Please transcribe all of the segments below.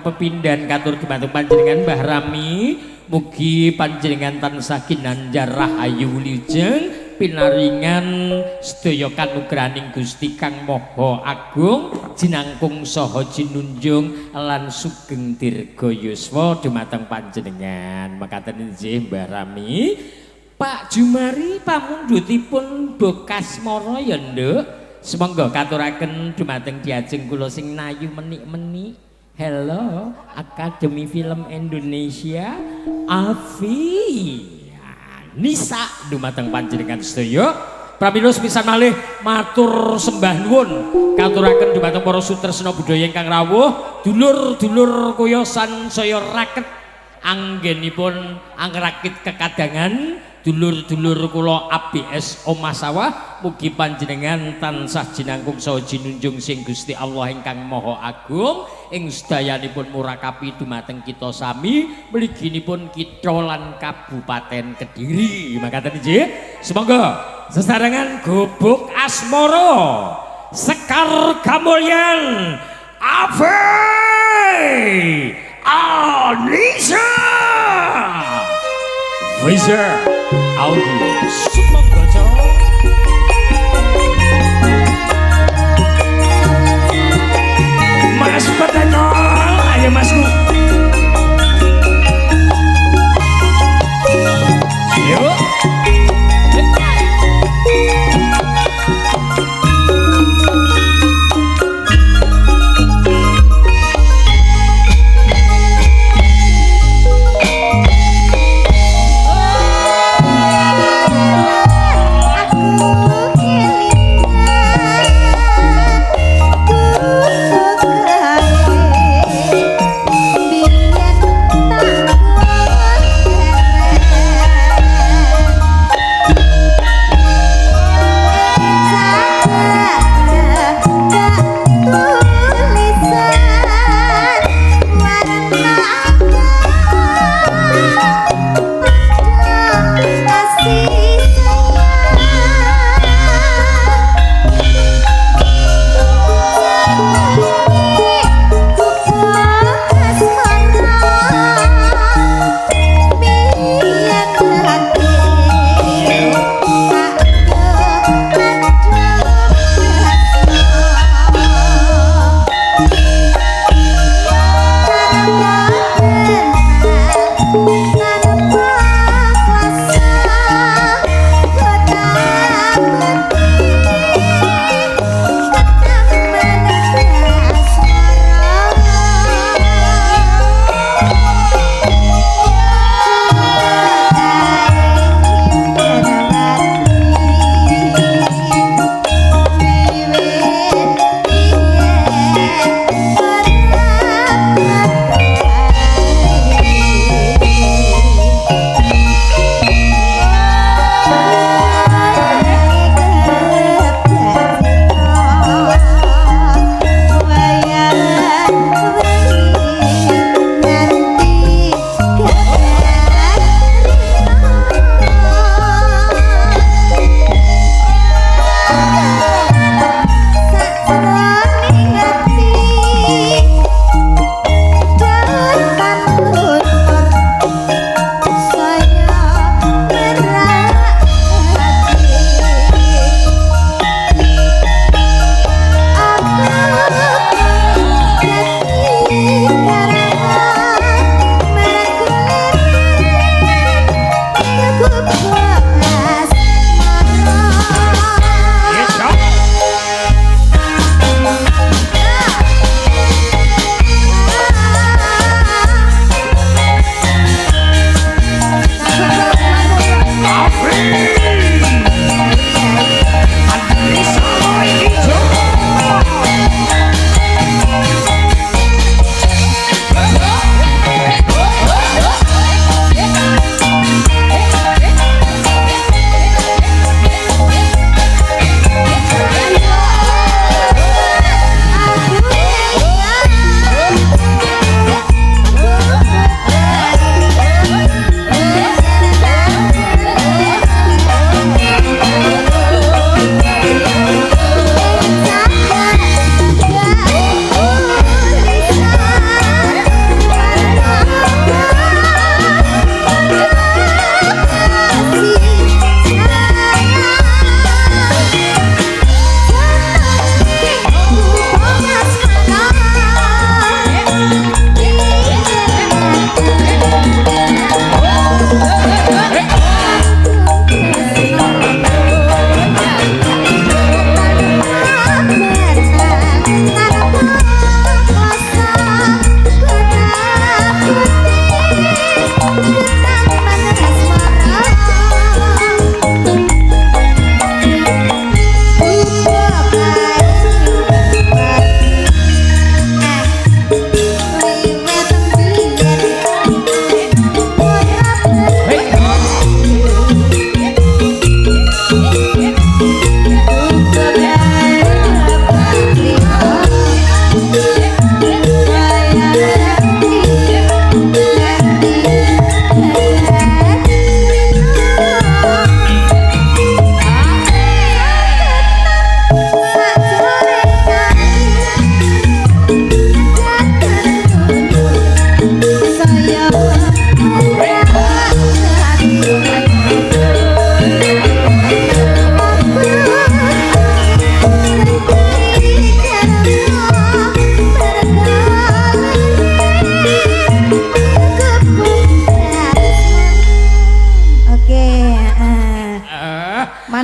pepindhan katur dumateng panjenengan Mbah Rami, mugi panjenengan tansah kinanjar rahayu wilujeng pinaringan sedaya kanugrahaning Gusti Kang Maha Agung jinangkung saha jinunjung lan sugeng dirga yuswa dumateng panjenengan. Mekaten inggih Mbah Rami. Pak Jumari pamundhutipun bekas mara ya Nduk. Semangga katuraken dumateng diajeng kula sing nayu menik-menik. Hello, Akademi Film Indonesia, Afi Nisa dumateng panjenengan sedaya. Pramila sepisan malih matur sembah nuwun katuraken dumateng para sutresna budaya ingkang rawuh, dulur-dulur kuyosan saya raket anggenipun angrakit kekadangan. Dulur-dulur kula ABS Omah Sawah, mugi panjenengan tansah jinangkung saha jinunjung sing Gusti Allah ingkang Maha Agung ing sedayanipun murakapi dumateng kita sami mliginipun kita lan Kabupaten Kediri. Makaten inggih. Semoga sesarengan gubuk asmara Sekar Kamulyan Afi Anissa Wizard Audio Sumanggaca. Mas Petenol, ayo masku. Yuk.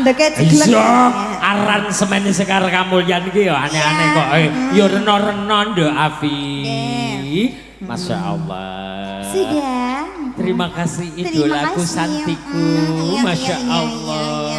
mandeke jeglek. Iya, aransemen Sekar Kamulyan iki ya aneh-aneh kok. Ya rena-rena nduk Afi. Masya Allah. Sudah. Terima kasih idolaku santiku. Masya Allah.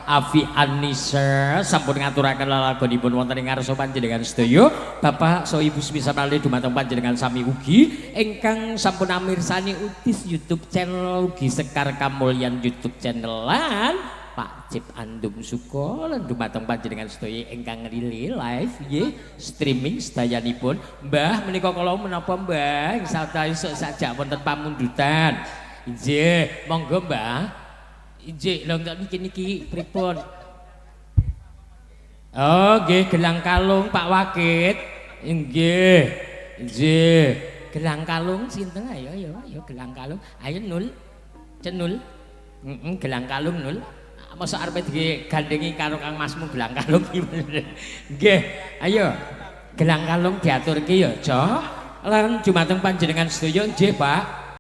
Afi Anissa sampun ngaturaken lelagonipun wonten ing ngarsa panjenengan sedaya. Bapak so Ibu semisal dumateng panjenengan sami ugi ingkang sampun amirsani Utis YouTube channel ugi Sekar Kamulyan YouTube channel lan Pak Cip Andum Suko lan dumateng panjenengan sedaya ingkang ngrili live nggih streaming sedayanipun. Mbah menika kula menapa Mbah insya esuk sajak wonten pamundutan. Nggih, monggo Mbah. Ijik lho niki pripun? Oh, nggih gelang kalung Pak Wakit. Nggih. Nggih. Gelang kalung sinten ayo gelang kalung. Ayo Nul. Cenul. Gelang kalung Nul. Mosok arep digandengi karo Kang Masmu gelang kalung iki. Nggih. Ayo. Gelang kalung diaturke ya, Cok. Lan jumateng panjenengan sedaya nggih, Pak.